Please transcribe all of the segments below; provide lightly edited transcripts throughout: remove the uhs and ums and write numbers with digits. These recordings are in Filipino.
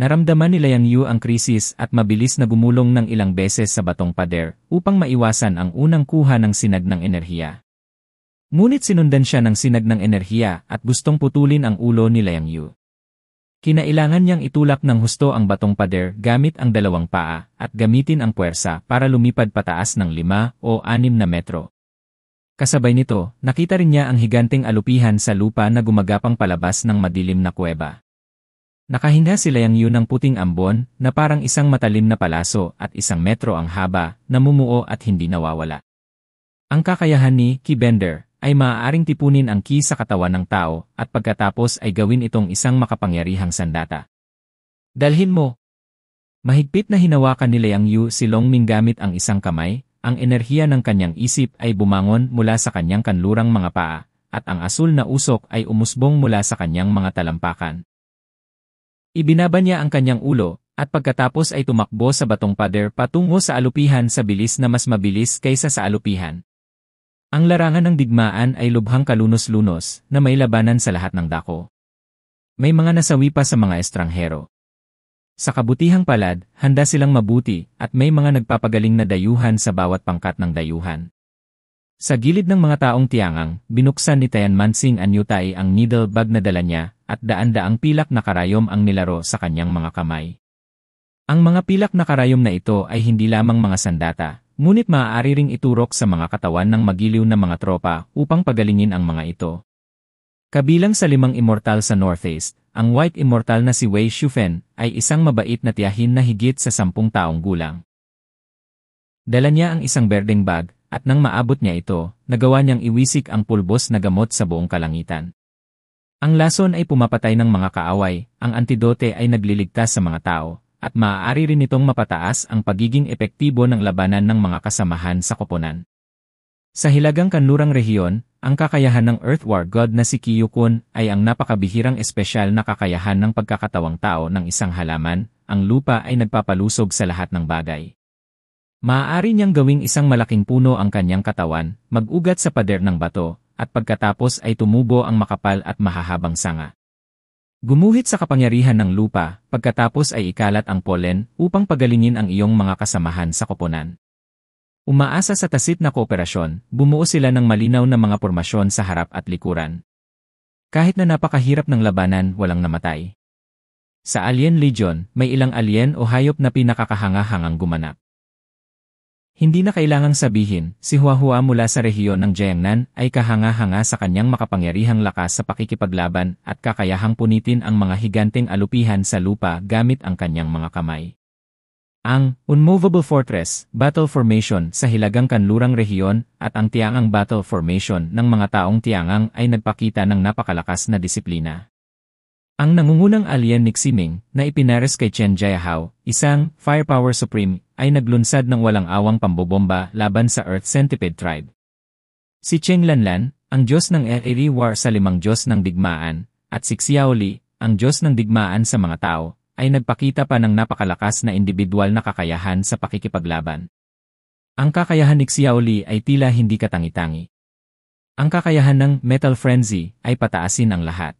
Naramdaman ni Liang Yu ang krisis at mabilis na gumulong ng ilang beses sa batong pader upang maiwasan ang unang kuha ng sinag ng enerhiya. Ngunit sinundan siya ng sinag ng enerhiya at gustong putulin ang ulo ni Liang Yu. Kinailangan niyang itulak ng husto ang batong pader gamit ang dalawang paa at gamitin ang puwersa para lumipad pataas ng 5 o 6 na metro. Kasabay nito, nakita rin niya ang higanteng alupihan sa lupa na gumagapang palabas ng madilim na kuweba. Nakahinga si Liang Yu ng puting ambon na parang isang matalim na palaso at 1 metro ang haba, namumuo at hindi nawawala. Ang kakayahan ni Ki Bender ay maaaring tipunin ang ki sa katawan ng tao at pagkatapos ay gawin itong isang makapangyarihang sandata. Dalhin mo! Mahigpit na hinawakan ni Liang Yu si Long Ming gamit ang isang kamay, ang enerhiya ng kanyang isip ay bumangon mula sa kanyang kanlurang mga paa, at ang asul na usok ay umusbong mula sa kanyang mga talampakan. Ibinaba niya ang kanyang ulo, at pagkatapos ay tumakbo sa batong pader patungo sa alupihan sa bilis na mas mabilis kaysa sa alupihan. Ang larangan ng digmaan ay lubhang kalunos-lunos na may labanan sa lahat ng dako. May mga nasawi pa sa mga estranghero. Sa kabutihang palad, handa silang mabuti at may mga nagpapagaling na dayuhan sa bawat pangkat ng dayuhan. Sa gilid ng mga taong tiyangang, binuksan ni Tianman Sing Anyutai ang needle bag na dala niya at daan-daang pilak na karayom ang nilaro sa kanyang mga kamay. Ang mga pilak na karayom na ito ay hindi lamang mga sandata, ngunit maaari ring iturok sa mga katawan ng magiliw na mga tropa upang pagalingin ang mga ito. Kabilang sa 5 immortal sa Northeast, ang White Immortal na si Wei Shufen ay isang mabait na tiyahin na higit sa 10 taong gulang. Dala niya ang isang berdeng bag, at nang maabot niya ito, nagawa niyang iwisik ang pulbos na gamot sa buong kalangitan. Ang lason ay pumapatay ng mga kaaway, ang antidote ay nagliligtas sa mga tao, at maaari rin itong mapataas ang pagiging epektibo ng labanan ng mga kasamahan sa koponan. Sa hilagang kanlurang rehiyon, ang kakayahan ng Earth War God na si Kiyukun ay ang napakabihirang espesyal na kakayahan ng pagkakatawang tao ng isang halaman, ang lupa ay nagpapalusog sa lahat ng bagay. Maaari niyang gawing isang malaking puno ang kanyang katawan, mag-ugat sa pader ng bato, at pagkatapos ay tumubo ang makapal at mahahabang sanga. Gumuhit sa kapangyarihan ng lupa, pagkatapos ay ikalat ang pollen upang pagalingin ang iyong mga kasamahan sa koponan. Umaasa sa tasit na kooperasyon, bumuo sila ng malinaw na mga pormasyon sa harap at likuran. Kahit na napakahirap ng labanan, walang namatay. Sa Alien Legion, may ilang alien o hayop na pinakakahanga-hangang gumanap. Hindi na kailangang sabihin, si Huahua mula sa rehiyon ng Jiangnan ay kahanga-hanga sa kanyang makapangyarihang lakas sa pakikipaglaban at kakayahang punitin ang mga higanteng alupihan sa lupa gamit ang kanyang mga kamay. Ang Unmovable Fortress Battle Formation sa hilagang kanlurang rehiyon at ang Tiangang Battle Formation ng mga taong tiangang ay nagpakita ng napakalakas na disiplina. Ang nangungunang alien ni Ximing na ipinares kay Chen Jiahao, isang Firepower Supreme, ay naglunsad ng walang awang pambobomba laban sa Earth Centipede Tribe. Si Cheng Lanlan, ang Diyos ng Eri War sa 5 Diyos ng digmaan, at si Xiaoli, ang Diyos ng digmaan sa mga tao, ay nagpakita pa ng napakalakas na individual na kakayahan sa pakikipaglaban. Ang kakayahan ni Xiaoli ay tila hindi katangi-tangi. Ang kakayahan ng Metal Frenzy ay pataasin ang lahat.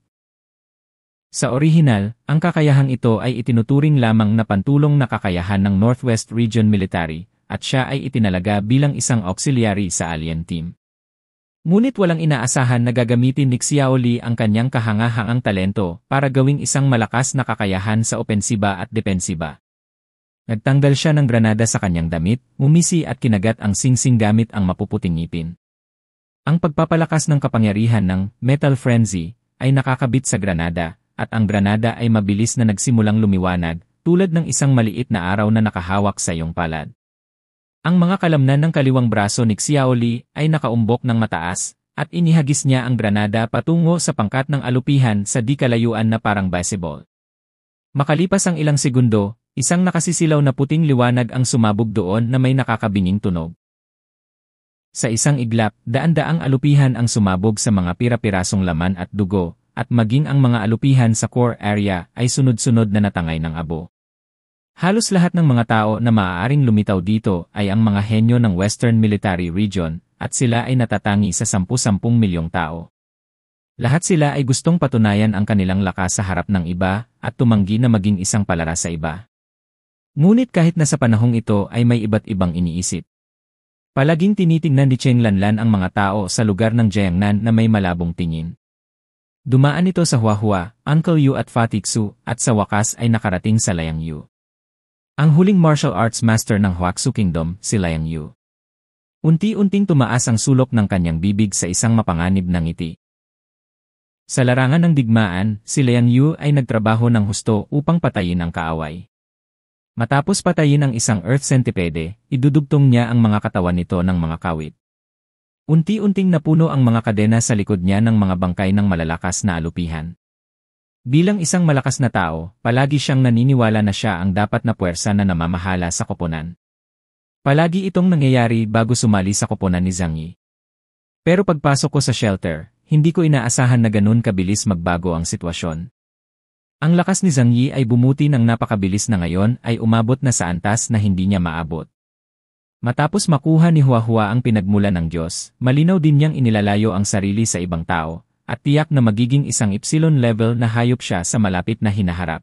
Sa orihinal, ang kakayahang ito ay itinuturing lamang na pantulong na kakayahan ng Northwest Region Military, at siya ay itinalaga bilang isang auxiliary sa alien team. Ngunit walang inaasahan na gagamitin ni Xiaoli ang kanyang kahanga-hangang talento para gawing isang malakas na kakayahan sa opensiba at depensiba. Nagtanggal siya ng granada sa kanyang damit, umisi at kinagat ang singsing gamit ang mapuputing ngipin. Ang pagpapalakas ng kapangyarihan ng Metal Frenzy ay nakakabit sa granada, at ang granada ay mabilis na nagsimulang lumiwanag, tulad ng isang maliit na araw na nakahawak sa iyong palad. Ang mga kalamnan ng kaliwang braso ni Xiaoli ay nakaumbok ng mataas, at inihagis niya ang granada patungo sa pangkat ng alupihan sa di kalayuan na parang baseball. Makalipas ang ilang segundo, isang nakasisilaw na puting liwanag ang sumabog doon na may nakakabinging tunog. Sa isang iglap, daan-daang alupihan ang sumabog sa mga pira-pirasong laman at dugo, at maging ang mga alupihan sa core area ay sunod-sunod na natangay ng abo. Halos lahat ng mga tao na maaaring lumitaw dito ay ang mga henyo ng Western Military Region, at sila ay natatangi sa 10-10 milyong tao. Lahat sila ay gustong patunayan ang kanilang lakas sa harap ng iba at tumanggi na maging isang palara sa iba. Ngunit kahit na sa panahong ito ay may iba't ibang iniisip. Palaging tinitingnan ni Cheng Lanlan ang mga tao sa lugar ng Jiangnan na may malabong tingin. Dumaan ito sa Huahua, Uncle Yu at Fatih Xu at sa wakas ay nakarating sa Liang Yu. Ang huling martial arts master ng Huaxu Kingdom, si Liang Yu. Unti-unting tumaas ang sulok ng kanyang bibig sa isang mapanganib na ngiti. Sa larangan ng digmaan, si Liang Yu ay nagtrabaho ng husto upang patayin ang kaaway. Matapos patayin ang isang Earth Centipede, idudugtong niya ang mga katawan nito ng mga kawit. Unti-unting napuno ang mga kadena sa likod niya ng mga bangkay ng malalakas na alupihan. Bilang isang malakas na tao, palagi siyang naniniwala na siya ang dapat na puwersa na namamahala sa koponan. Palagi itong nangyayari bago sumali sa koponan ni Zhang Yi. Pero pagpasok ko sa shelter, hindi ko inaasahan na ganun kabilis magbago ang sitwasyon. Ang lakas ni Zhang Yi ay bumuti ng napakabilis na ngayon ay umabot na sa antas na hindi niya maabot. Matapos makuha ni Huahua ang pinagmula ng Diyos, malinaw din niyang inilalayo ang sarili sa ibang tao, at tiyak na magiging isang epsilon level na hayop siya sa malapit na hinaharap.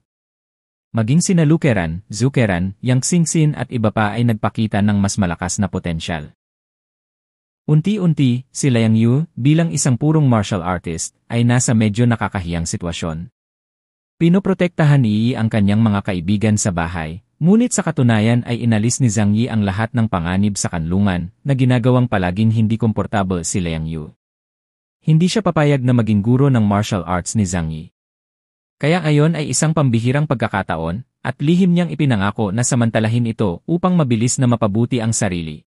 Maging sina Lukeran, Zukeran, Yang Xingxin at iba pa ay nagpakita ng mas malakas na potensyal. Unti-unti, si Liang Yu, bilang isang purong martial artist, ay nasa medyo nakakahiyang sitwasyon. Pinoprotektahan ni Yi ang kanyang mga kaibigan sa bahay. Ngunit sa katunayan ay inalis ni Zhang Yi ang lahat ng panganib sa kanlungan na ginagawang palaging hindi komportable si Liang Yu. Hindi siya papayag na maging guro ng martial arts ni Zhang Yi. Kaya ngayon ay isang pambihirang pagkakataon at lihim niyang ipinangako na samantalahin ito upang mabilis na mapabuti ang sarili.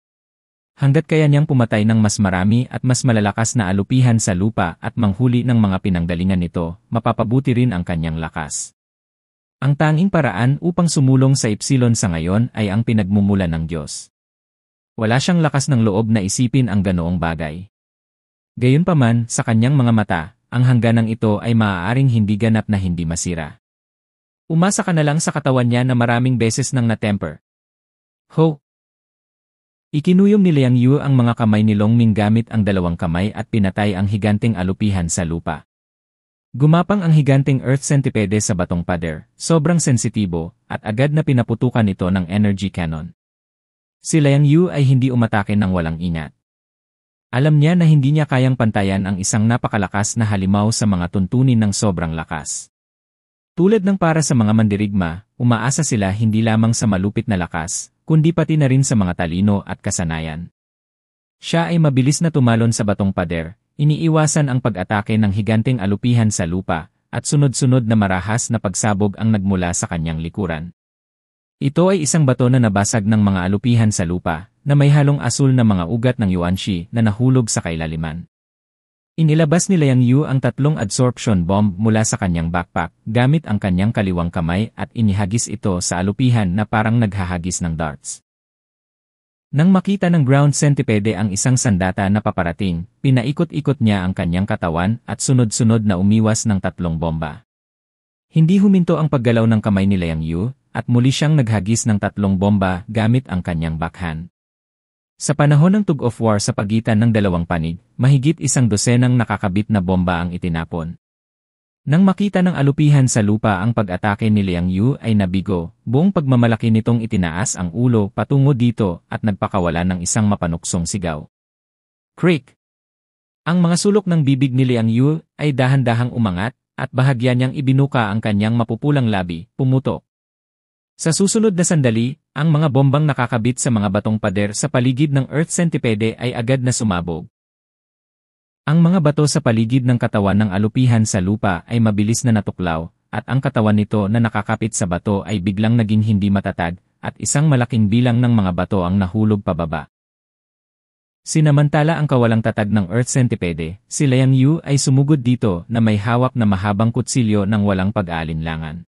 Hanggat kaya niyang pumatay ng mas marami at mas malalakas na alupihan sa lupa at manghuli ng mga pinanggalingan nito, mapapabuti rin ang kanyang lakas. Ang tanging paraan upang sumulong sa epsilon sa ngayon ay ang pinagmumulan ng Diyos. Wala siyang lakas ng loob na isipin ang ganoong bagay. Gayunpaman, sa kanyang mga mata, ang hangganang ito ay maaaring hindi ganap na hindi masira. Umasa ka na lang sa katawan niya na maraming beses nang na-temper. Ho! Ikinuyom ni Liang Yu ang mga kamay ni Long Ming gamit ang dalawang kamay at pinatay ang higanteng alupihan sa lupa. Gumapang ang higanteng Earth Centipede sa batong pader, sobrang sensitibo, at agad na pinaputukan ito ng energy cannon. Si Liang Yu ay hindi umatake ng walang ingat. Alam niya na hindi niya kayang pantayan ang isang napakalakas na halimaw sa mga tuntunin ng sobrang lakas. Tulad ng para sa mga mandirigma, umaasa sila hindi lamang sa malupit na lakas, kundi pati na rin sa mga talino at kasanayan. Siya ay mabilis na tumalon sa batong pader. Iniiwasan ang pag-atake ng higanteng alupihan sa lupa, at sunod-sunod na marahas na pagsabog ang nagmula sa kanyang likuran. Ito ay isang bato na nabasag ng mga alupihan sa lupa, na may halong asul na mga ugat ng yuanshi na nahulog sa kailaliman. Inilabas ni Liang Yu ang 3 absorption bomb mula sa kanyang backpack, gamit ang kanyang kaliwang kamay at inihagis ito sa alupihan na parang naghahagis ng darts. Nang makita ng ground centipede ang isang sandata na paparating, pinaikot-ikot niya ang kanyang katawan at sunod-sunod na umiwas ng 3 bomba. Hindi huminto ang paggalaw ng kamay ni Liang Yu, at muli siyang naghagis ng 3 bomba gamit ang kanyang backhand. Sa panahon ng tug-of-war sa pagitan ng dalawang panig, mahigit 12 nakakabit na bomba ang itinapon. Nang makita ng alupihan sa lupa ang pag-atake ni Liang Yu ay nabigo, buong pagmamalaki nitong itinaas ang ulo patungo dito at nagpakawala ng isang mapanuksong sigaw. Creak! Ang mga sulok ng bibig ni Liang Yu ay dahan-dahang umangat at bahagya niyang ibinuka ang kanyang mapupulang labi, pumutok. Sa susunod na sandali, ang mga bombang nakakabit sa mga batong pader sa paligid ng Earth Centipede ay agad na sumabog. Ang mga bato sa paligid ng katawan ng alupihan sa lupa ay mabilis na natuklaw, at ang katawan nito na nakakapit sa bato ay biglang naging hindi matatag, at isang malaking bilang ng mga bato ang nahulog pababa. Sinamantala ang kawalang tatag ng Earth Centipede, si Liang Yu ay sumugod dito na may hawak na mahabang kutsilyo ng walang pag-aalinlangan.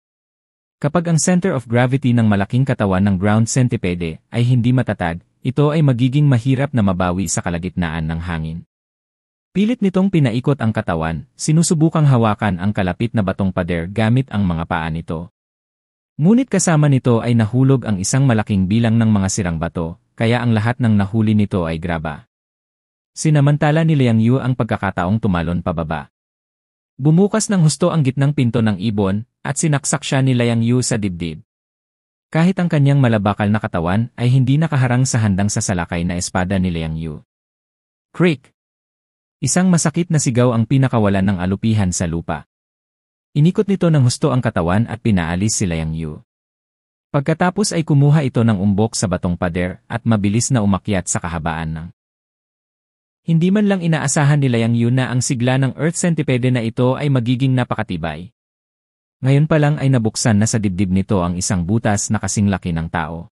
Kapag ang center of gravity ng malaking katawan ng ground centipede ay hindi matatag, ito ay magiging mahirap na mabawi sa kalagitnaan ng hangin. Pilit nitong pinaikot ang katawan, sinusubukang hawakan ang kalapit na batong pader gamit ang mga paa nito. Ngunit kasama nito ay nahulog ang isang malaking bilang ng mga sirang bato, kaya ang lahat ng nahuli nito ay graba. Sinamantala ni Liang Yu ang pagkakataong tumalon pababa. Bumukas ng husto ang gitnang pinto ng ibon, at sinaksak siya ni Liang Yu sa dibdib. Kahit ang kanyang malabakal na katawan ay hindi nakaharang sa handang sasalakay na espada ni Liang Yu. Creak! Isang masakit na sigaw ang pinakawalan ng alupihan sa lupa. Inikot nito ng husto ang katawan at pinaalis si Liang Yu. Pagkatapos ay kumuha ito ng umbok sa batong pader at mabilis na umakyat sa kahabaan ng. Hindi man lang inaasahan ni Liang Yu na ang sigla ng Earth Centipede na ito ay magiging napakatibay. Ngayon pa lang ay nabuksan na sa dibdib nito ang isang butas na kasing laki ng tao.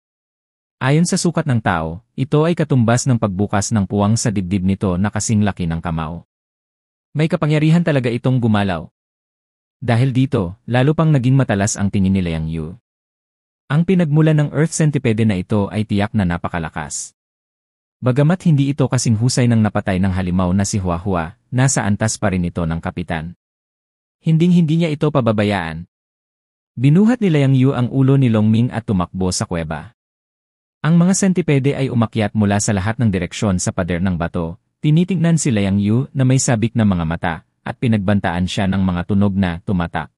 Ayon sa sukat ng tao, ito ay katumbas ng pagbukas ng puwang sa dibdib nito na kasing laki ng kamao. May kapangyarihan talaga itong gumalaw. Dahil dito, lalo pang naging matalas ang tingin ni Liang Yu. Ang pinagmulan ng Earth Centipede na ito ay tiyak na napakalakas. Bagamat hindi ito kasing husay ng napatay ng halimaw na si Huahua, nasa antas pa rin ito ng kapitan. Hinding-hindi niya ito pababayaan. Binuhat ni Liang Yu ang ulo ni Longming at tumakbo sa kuweba. Ang mga sentipede ay umakyat mula sa lahat ng direksyon sa pader ng bato. Tinitingnan si Liang Yu na may sabik na mga mata, at pinagbantaan siya ng mga tunog na tumatak.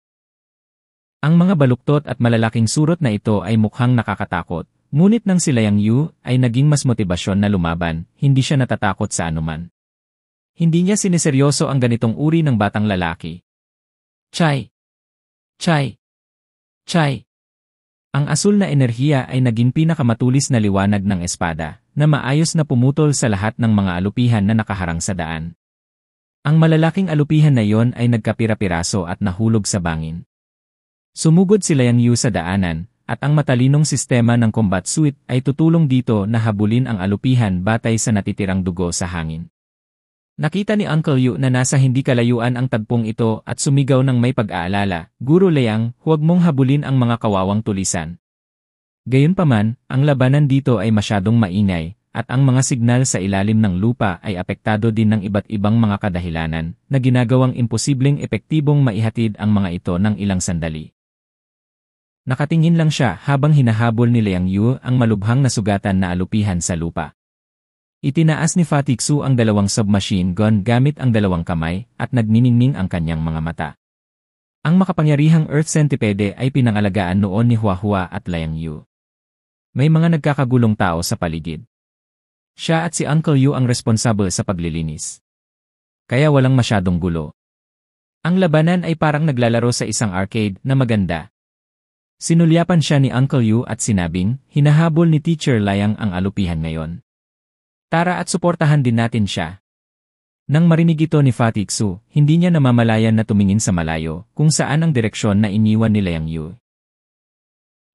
Ang mga baluktot at malalaking surot na ito ay mukhang nakakatakot. Ngunit nang si Liang Yu ay naging mas motibasyon na lumaban, hindi siya natatakot sa anuman. Hindi niya siniseryoso ang ganitong uri ng batang lalaki. Chai! Chai! Chai! Ang asul na enerhiya ay naging pinakamatulis na liwanag ng espada, na maayos na pumutol sa lahat ng mga alupihan na nakaharang sa daan. Ang malalaking alupihan na iyon ay nagkapira-piraso at nahulog sa bangin. Sumugod si Liang Yu sa daanan, at ang matalinong sistema ng combat suite ay tutulong dito na habulin ang alupihan batay sa natitirang dugo sa hangin. Nakita ni Uncle Yu na nasa hindi kalayuan ang tagpong ito at sumigaw ng may pag-aalala, "Guro Liang, huwag mong habulin ang mga kawawang tulisan." Gayunpaman, ang labanan dito ay masyadong maingay, at ang mga signal sa ilalim ng lupa ay apektado din ng iba't ibang mga kadahilanan na ginagawang imposibleng epektibong maihatid ang mga ito ng ilang sandali. Nakatingin lang siya habang hinahabol ni Liang Yu ang malubhang na sugatan na alupihan sa lupa. Itinaas ni Fatixu ang dalawang submachine gun gamit ang dalawang kamay at nagniningning ang kanyang mga mata. Ang makapangyarihang Earth Centipede ay pinangalagaan noon ni Huahua at Liang Yu. May mga nagkakagulong tao sa paligid. Siya at si Uncle Yu ang responsable sa paglilinis. Kaya walang masyadong gulo. Ang labanan ay parang naglalaro sa isang arcade na maganda. Sinulyapan siya ni Uncle Yu at sinabing, hinahabol ni Teacher Liang ang alupihan ngayon. Tara at suportahan din natin siya. Nang marinig ito ni Fatixu, hindi niya namamalayan na tumingin sa malayo kung saan ang direksyon na iniwan ni Liang Yu.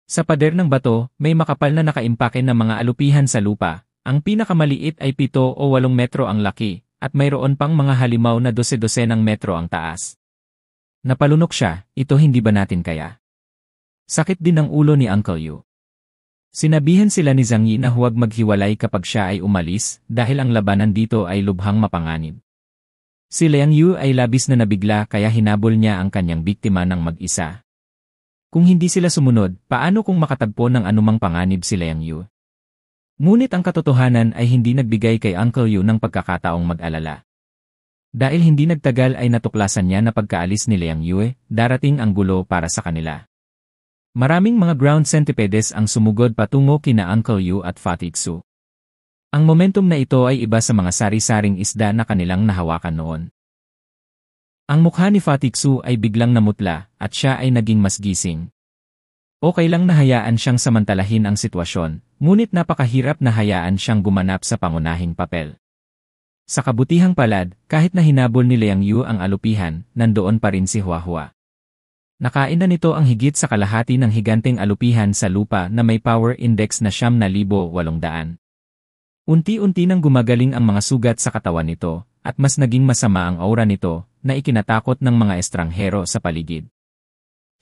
Sa pader ng bato, may makapal na nakaimpake na mga alupihan sa lupa. Ang pinakamaliit ay 7 o 8 metro ang laki, at mayroon pang mga halimaw na 12 ng metro ang taas. Napalunok siya, ito hindi ba natin kaya? Sakit din ang ulo ni Uncle Yu. Sinabihan sila ni Zhang Yi na huwag maghiwalay kapag siya ay umalis dahil ang labanan dito ay lubhang mapanganib. Si Liang Yu ay labis na nabigla kaya hinabol niya ang kanyang biktima ng mag-isa. Kung hindi sila sumunod, paano kung makatagpo ng anumang panganib si Liang Yu? Ngunit ang katotohanan ay hindi nagbigay kay Uncle Yu ng pagkakataong mag-alala. Dahil hindi nagtagal ay natuklasan niya na pagkaalis ni Liang Yu, darating ang gulo para sa kanila. Maraming mga ground centipedes ang sumugod patungo kina Uncle Yu at Fatixu. Ang momentum na ito ay iba sa mga sari-saring isda na kanilang nahawakan noon. Ang mukha ni Fatixu ay biglang namutla at siya ay naging mas gising. Okay lang na hayaan siyang samantalahin ang sitwasyon, ngunit napakahirap na hayaan siyang gumanap sa pangunahing papel. Sa kabutihang palad, kahit na hinabol ni Liang Yu ang alupihan, nandoon pa rin si Huahua. Nakain na nito ang higit sa kalahati ng higanteng alupihan sa lupa na may power index na 9,800. Unti-unti nang gumagaling ang mga sugat sa katawan nito, at mas naging masama ang aura nito, na ikinatakot ng mga estranghero sa paligid.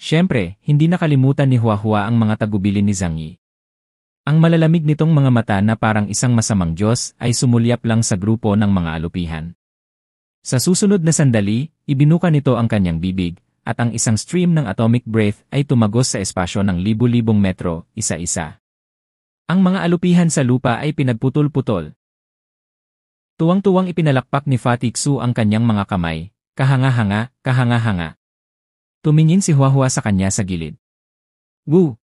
Siyempre, hindi nakalimutan ni Huahua ang mga tagubilin ni Zhang Yi. Ang malalamig nitong mga mata na parang isang masamang Diyos ay sumulyap lang sa grupo ng mga alupihan. Sa susunod na sandali, ibinuka nito ang kanyang bibig, at ang isang stream ng atomic breath ay tumagos sa espasyo ng libu-libong metro, isa-isa. Ang mga alupihan sa lupa ay pinagputol-putol. Tuwang-tuwang ipinalakpak ni Fatixu ang kanyang mga kamay, Kahanga-hanga, kahanga-hanga. Tumingin si Huahua sa kanya sa gilid. Woo!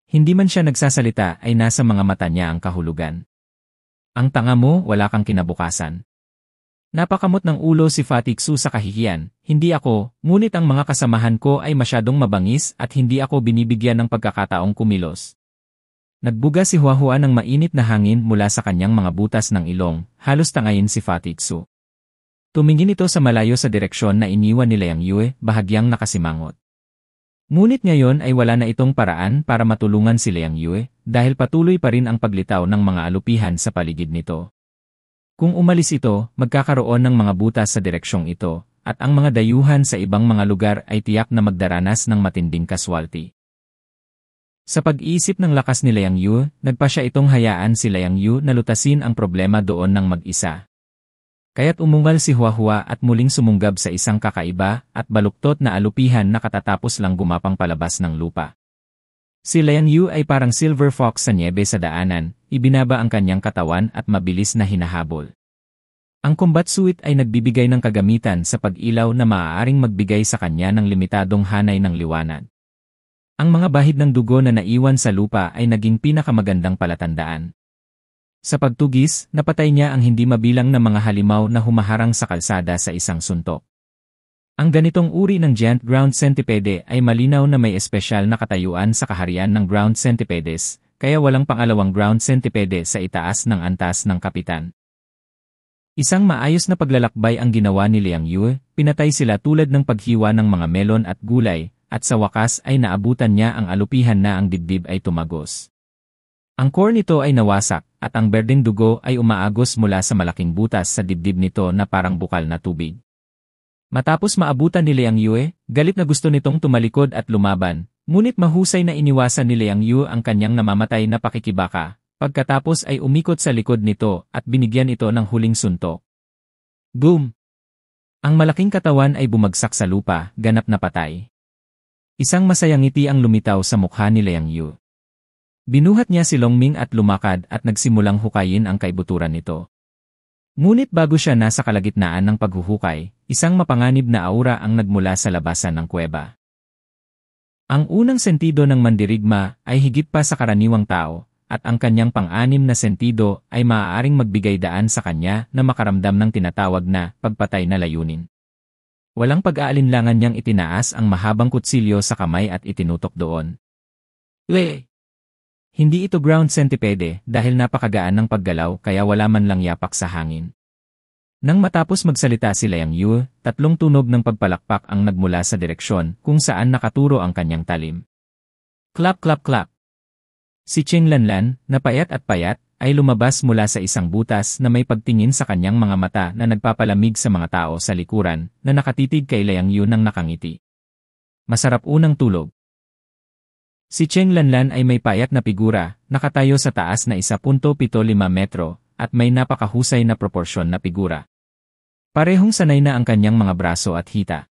Hindi man siya nagsasalita ay nasa mga mata niya ang kahulugan. Ang tanga mo, wala kang kinabukasan. Napakamot ng ulo si Fatiksu sa kahihiyan, hindi ako, ngunit ang mga kasamahan ko ay masyadong mabangis at hindi ako binibigyan ng pagkakataong kumilos. Nagbuga si Huahua ng mainit na hangin mula sa kanyang mga butas ng ilong, halos tangayin si Fatiksu. Tumingin ito sa malayo sa direksyon na iniwan ni Liang Yue, bahagyang nakasimangot. Ngunit ngayon ay wala na itong paraan para matulungan si Liang Yue, dahil patuloy pa rin ang paglitaw ng mga alupihan sa paligid nito. Kung umalis ito, magkakaroon ng mga butas sa direksyong ito, at ang mga dayuhan sa ibang mga lugar ay tiyak na magdaranas ng matinding kaswalti. Sa pag-iisip ng lakas ni Liang Yue, nagpa siya itong hayaan si Liang Yue na lutasin ang problema doon ng mag-isa. Kaya't umungal si Huahua at muling sumunggab sa isang kakaiba at baluktot na alupihan na katatapos lang gumapang palabas ng lupa. Si Liang Yue ay parang silver fox sa nyebe sa daanan, ibinaba ang kanyang katawan at mabilis na hinahabol. Ang combat suit ay nagbibigay ng kagamitan sa pag-ilaw na maaaring magbigay sa kanya ng limitadong hanay ng liwanag. Ang mga bahid ng dugo na naiwan sa lupa ay naging pinakamagandang palatandaan. Sa pagtugis, napatay niya ang hindi mabilang na mga halimaw na humaharang sa kalsada sa isang suntok. Ang ganitong uri ng giant ground centipede ay malinaw na may espesyal na katayuan sa kaharian ng ground centipedes, kaya walang pangalawang ground centipede sa itaas ng antas ng kapitan. Isang maayos na paglalakbay ang ginawa ni Liang Yue, pinatay sila tulad ng paghiwa ng mga melon at gulay, at sa wakas ay naabutan niya ang alupihan na ang dibdib ay tumagos. Ang core nito ay nawasak, at ang berdeng dugo ay umaagos mula sa malaking butas sa dibdib nito na parang bukal na tubig. Matapos maabutan ni Liang Yue, galit na gusto nitong tumalikod at lumaban, ngunit mahusay na iniwasan ni Liang Yue ang kanyang namamatay na pakikibaka, pagkatapos ay umikot sa likod nito at binigyan ito ng huling suntok. Boom! Ang malaking katawan ay bumagsak sa lupa, ganap na patay. Isang masayang ngiti ang lumitaw sa mukha ni Liang Yue. Binuhat niya si Longming at lumakad at nagsimulang hukayin ang kaibuturan nito. Ngunit bago siya nasa kalagitnaan ng paghuhukay, isang mapanganib na aura ang nagmula sa labasan ng kuweba. Ang unang sentido ng mandirigma ay higit pa sa karaniwang tao, at ang kanyang pang-anim na sentido ay maaaring magbigay daan sa kanya na makaramdam ng tinatawag na pagpatay na layunin. Walang pag-aalinlangan niyang itinaas ang mahabang kutsilyo sa kamay at itinutok doon. Hindi ito ground centipede dahil napakagaan ng paggalaw kaya wala man lang yapak sa hangin. Nang matapos magsalita si Liang Yue, tatlong tunog ng pagpalakpak ang nagmula sa direksyon kung saan nakaturo ang kanyang talim. Clap clap clap. Si Cheng Lanlan, na payat at payat, ay lumabas mula sa isang butas na may pagtingin sa kanyang mga mata na nagpapalamig sa mga tao sa likuran na nakatitig kay Liang Yue nang nakangiti. Masarap unang tulog. Si Cheng Lanlan ay may payat na figura, nakatayo sa taas na 1.75 metro, at may napakahusay na proporsyon na figura. Parehong sanay na ang kanyang mga braso at hita.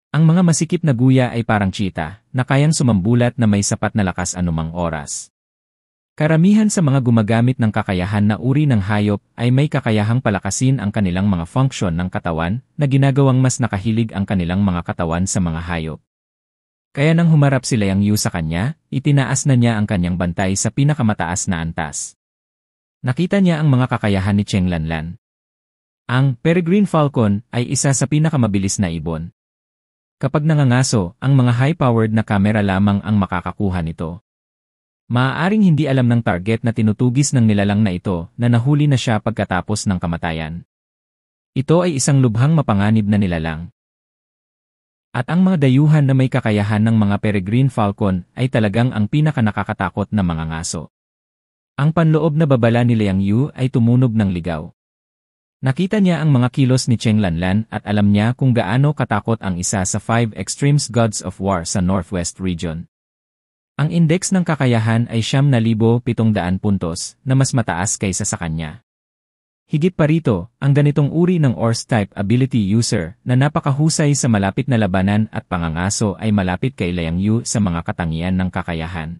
Ang mga masikip na guya ay parang cheetah, na kayang sumambulat na may sapat na lakas anumang oras. Karamihan sa mga gumagamit ng kakayahan na uri ng hayop ay may kakayahang palakasin ang kanilang mga funksyon ng katawan na ginagawang mas nakahilig ang kanilang mga katawan sa mga hayop. Kaya nang humarap si Liang Yue sa kanya, itinaas na niya ang kanyang bantay sa pinakamataas na antas. Nakita niya ang mga kakayahan ni Cheng Lanlan. Ang Peregrine Falcon ay isa sa pinakamabilis na ibon. Kapag nangangaso, ang mga high-powered na kamera lamang ang makakakuha nito. Maaaring hindi alam ng target na tinutugis ng nilalang na ito na nahuli na siya pagkatapos ng kamatayan. Ito ay isang lubhang mapanganib na nilalang. At ang mga dayuhan na may kakayahan ng mga Peregrine Falcon ay talagang ang pinakanakakatakot na mga ngaso. Ang panloob na babala ni Liang Yue ay tumunog ng ligaw. Nakita niya ang mga kilos ni Cheng Lanlan at alam niya kung gaano katakot ang isa sa 5 Extremes Gods of War sa Northwest Region. Ang index ng kakayahan ay 9,700 puntos na mas mataas kaysa sa kanya. Higit pa rito, ang ganitong uri ng Ors-type ability user na napakahusay sa malapit na labanan at pangangaso ay malapit kay Liang Yue sa mga katangian ng kakayahan.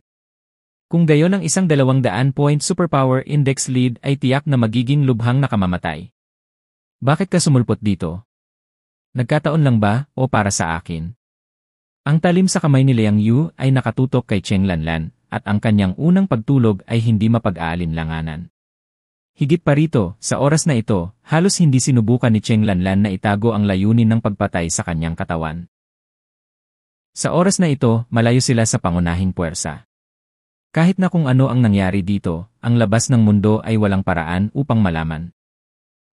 Kung gayon ang 200-point superpower index lead ay tiyak na magiging lubhang nakamamatay. Bakit ka sumulpot dito? Nagkataon lang ba o para sa akin? Ang talim sa kamay ni Liang Yu ay nakatutok kay Cheng Lanlan at ang kanyang unang pagtulog ay hindi mapag-aalinlanganan. Higit pa rito, sa oras na ito, halos hindi sinubukan ni Cheng Lanlan na itago ang layunin ng pagpatay sa kanyang katawan. Sa oras na ito, malayo sila sa pangunahing puwersa. Kahit na kung ano ang nangyari dito, ang labas ng mundo ay walang paraan upang malaman.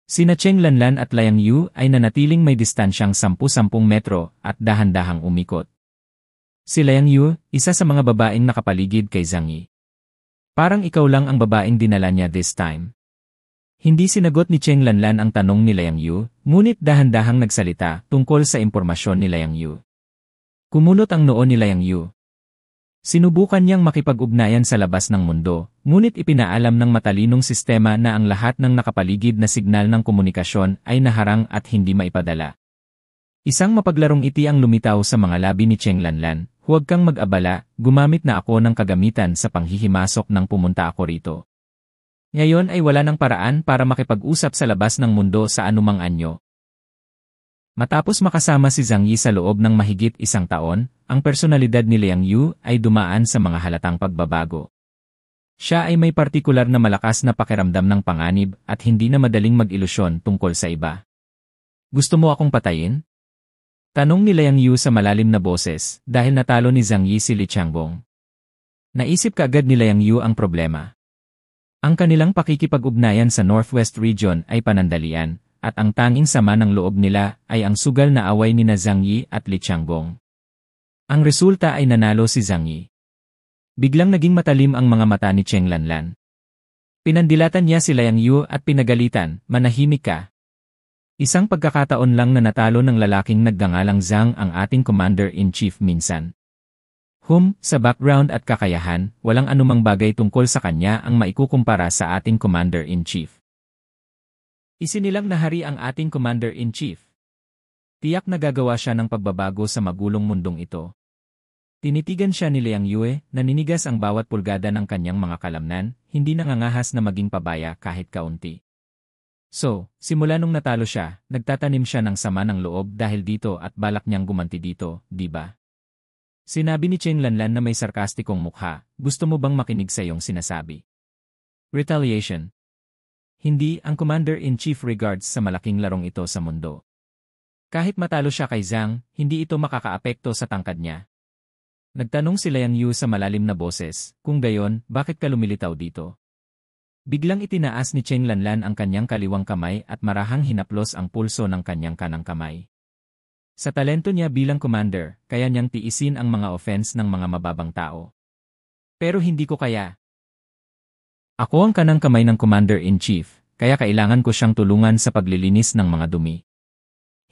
Sina Cheng Lanlan at Liang Yu ay nanatiling may distansyang 10-10 metro at dahan-dahang umikot. Si Liang Yu, isa sa mga babaeng nakapaligid kay Zhang Yi. Parang ikaw lang ang babaeng dinala niya this time. Hindi sinagot ni Cheng Lanlan ang tanong ni Liang Yu, ngunit dahan-dahang nagsalita tungkol sa impormasyon ni Liang Yu. Kumunot ang noo ni Liang Yu. Sinubukan niyang makipag-ugnayan sa labas ng mundo, ngunit ipinaalam ng matalinong sistema na ang lahat ng nakapaligid na signal ng komunikasyon ay naharang at hindi maipadala. Isang mapaglarong iti ang lumitaw sa mga labi ni Cheng Lanlan, huwag kang mag-abala, gumamit na ako ng kagamitan sa panghihimasok nang pumunta ako rito. Ngayon ay wala ng paraan para makipag-usap sa labas ng mundo sa anumang anyo. Matapos makasama si Zhang Yi sa loob ng mahigit 1 taon, ang personalidad ni Liang Yu ay dumaan sa mga halatang pagbabago. Siya ay may partikular na malakas na pakiramdam ng panganib at hindi na madaling mag-ilusyon tungkol sa iba. Gusto mo akong patayin? Tanong ni Liang Yu sa malalim na boses dahil natalo ni Zhang Yi si Li Changbong. Naisip kaagad ni Liang Yu ang problema. Ang kanilang pakikipag-ugnayan sa Northwest Region ay panandalian, at ang tanging sama ng loob nila ay ang sugal na away ni Zhang Yi at Li Changbong. Ang resulta ay nanalo si Zhang Yi. Biglang naging matalim ang mga mata ni Cheng Lanlan. Pinandilatan niya si Liang Yu at pinagalitan, manahimik ka. Isang pagkakataon lang na natalo ng lalaking nagngangalang Zhang ang ating Commander-in-Chief minsan. Sa background at kakayahan, walang anumang bagay tungkol sa kanya ang maikukumpara sa ating Commander-in-Chief. Isinilang na hari ang ating Commander-in-Chief. Tiyak na gagawa siya ng pagbabago sa magulong mundong ito. Tinitigan siya ni Liang Yue, naninigas ang bawat pulgada ng kanyang mga kalamnan, hindi nangangahas na maging pabaya kahit kaunti. Simula nung natalo siya, nagtatanim siya ng sama ng loob dahil dito at balak niyang gumanti dito, di ba? Sinabi ni Cheng Lanlan na may sarkastikong mukha, gusto mo bang makinig sa iyong sinasabi? Retaliation. Hindi, ang Commander-in-Chief regards sa malaking larong ito sa mundo. Kahit matalo siya kay Zhang, hindi ito makakaapekto sa tangkad niya. Nagtanong si Liang Yu sa malalim na boses, kung gayon, bakit ka lumilitaw dito? Biglang itinaas ni Cheng Lanlan ang kanyang kaliwang kamay at marahang hinaplos ang pulso ng kanyang kanang kamay. Sa talento niya bilang commander, kaya niyang tiisin ang mga offense ng mga mababang tao. Pero hindi ko kaya. Ako ang kanang kamay ng Commander-in-Chief, kaya kailangan ko siyang tulungan sa paglilinis ng mga dumi.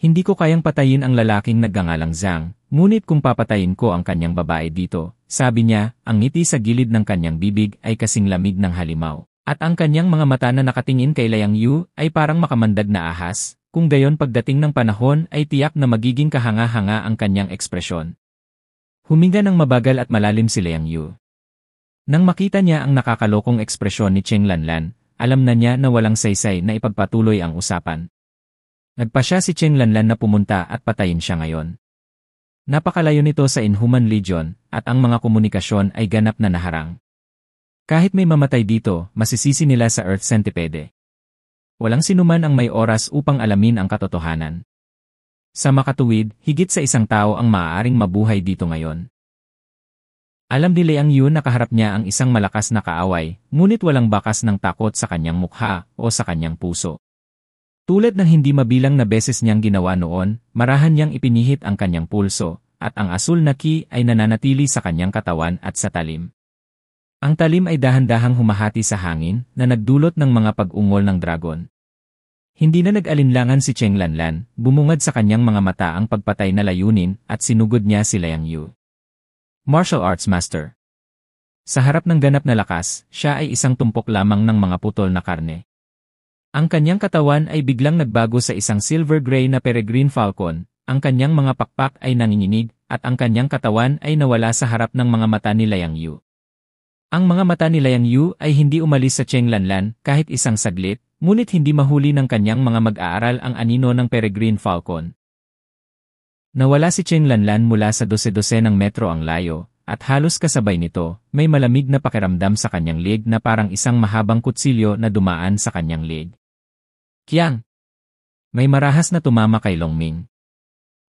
Hindi ko kayang patayin ang lalaking nagngangalang Zhang, ngunit kung papatayin ko ang kanyang babae dito, sabi niya, ang ngiti sa gilid ng kanyang bibig ay kasing lamig ng halimaw. At ang kanyang mga mata na nakatingin kay Liang Yu ay parang makamandag na ahas, kung gayon pagdating ng panahon ay tiyak na magiging kahanga-hanga ang kanyang ekspresyon. Huminga ng mabagal at malalim si Liang Yu. Nang makita niya ang nakakalokong ekspresyon ni Cheng Lanlan, alam na niya na walang saysay na ipagpatuloy ang usapan. Nagpa siya si Cheng Lanlan na pumunta at patayin siya ngayon. Napakalayo nito sa Inhuman Legion at ang mga komunikasyon ay ganap na naharang. Kahit may mamatay dito, masisisi nila sa Earth Centipede. Walang sinuman ang may oras upang alamin ang katotohanan. Sa makatuwid, higit sa 1 tao ang maaaring mabuhay dito ngayon. Alam ni Liang Yu na kaharap niya ang isang malakas na kaaway, ngunit walang bakas ng takot sa kanyang mukha o sa kanyang puso. Tulad ng hindi mabilang na beses niyang ginawa noon, marahan niyang ipinihit ang kanyang pulso, at ang asul na ki ay nananatili sa kanyang katawan at sa talim. Ang talim ay dahan-dahang humahati sa hangin na nagdulot ng mga pag-ungol ng dragon. Hindi na nag-alinlangan si Cheng Lanlan, bumungad sa kanyang mga mata ang pagpatay na layunin at sinugod niya si Liang Yu. Martial Arts Master. Sa harap ng ganap na lakas, siya ay isang tumpok lamang ng mga putol na karne. Ang kanyang katawan ay biglang nagbago sa isang silver gray na peregrine falcon, ang kanyang mga pakpak ay nanginginig, at ang kanyang katawan ay nawala sa harap ng mga mata ni Liang Yu. Ang mga mata ni Liang Yu ay hindi umalis sa Cheng Lanlan kahit isang saglit, ngunit hindi mahuli ng kanyang mga mag-aaral ang anino ng peregrine falcon. Nawala si Cheng Lanlan mula sa 12 ng metro ang layo, at halos kasabay nito, may malamig na pakiramdam sa kanyang leg na parang isang mahabang kutsilyo na dumaan sa kanyang leg. Kiang! May marahas na tumama kay Longming.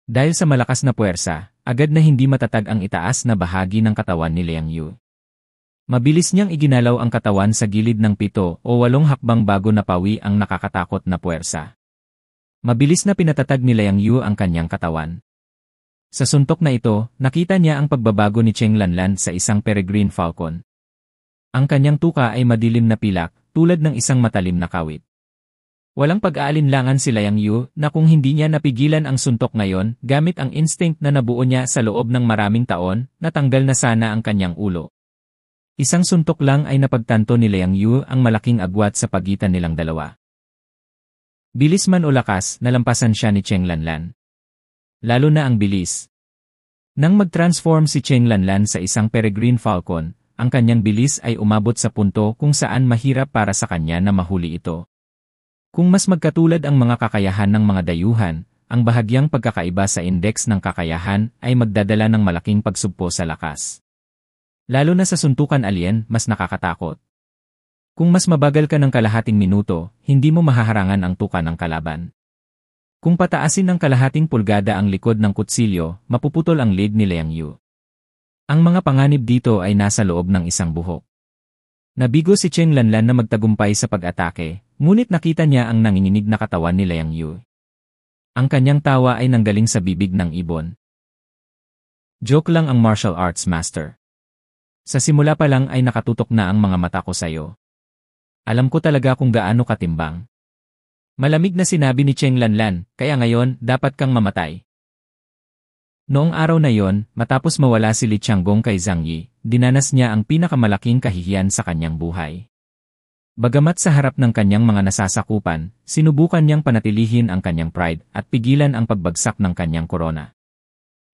Dahil sa malakas na puwersa, agad na hindi matatag ang itaas na bahagi ng katawan ni Liang Yu. Mabilis niyang iginalaw ang katawan sa gilid ng 7 o 8 hakbang bago napawi ang nakakatakot na puwersa. Mabilis na pinatatag ni Liang Yu ang kanyang katawan. Sa suntok na ito, nakita niya ang pagbabago ni Cheng Lanlan sa isang peregrine falcon. Ang kanyang tuka ay madilim na pilak, tulad ng isang matalim na kawit. Walang pag-aalinlangan si Liang Yu na kung hindi niya napigilan ang suntok ngayon gamit ang instinct na nabuo niya sa loob ng maraming taon, natanggal na sana ang kanyang ulo. Isang suntok lang ay napagtanto ni Liang Yu ang malaking agwat sa pagitan nilang dalawa. Bilis man o lakas, nalampasan siya ni Cheng Lanlan. Lalo na ang bilis. Nang mag-transform si Cheng Lanlan sa isang peregrine falcon, ang kanyang bilis ay umabot sa punto kung saan mahirap para sa kanya na mahuli ito. Kung mas magkatulad ang mga kakayahan ng mga dayuhan, ang bahagyang pagkakaiba sa index ng kakayahan ay magdadala ng malaking pagsugpo sa lakas. Lalo na sa suntukan alien, mas nakakatakot. Kung mas mabagal ka ng kalahating minuto, hindi mo mahaharangan ang tuka ng kalaban. Kung pataasin ng kalahating pulgada ang likod ng kutsilyo, mapuputol ang leg ni Liang Yu. Ang mga panganib dito ay nasa loob ng isang buhok. Nabigo si Cheng Lanlan na magtagumpay sa pag-atake, ngunit nakita niya ang nanginginig na katawan ni Liang Yu. Ang kanyang tawa ay nanggaling sa bibig ng ibon. Joke lang ang martial arts master. Sa simula pa lang ay nakatutok na ang mga mata ko sa'yo. Alam ko talaga kung gaano katimbang. Malamig na sinabi ni Cheng Lanlan, kaya ngayon, dapat kang mamatay. Noong araw na yon, matapos mawala si Li Changgong kay Zhang Yi, dinanas niya ang pinakamalaking kahihiyan sa kanyang buhay. Bagamat sa harap ng kanyang mga nasasakupan, sinubukan niyang panatilihin ang kanyang pride at pigilan ang pagbagsak ng kanyang korona.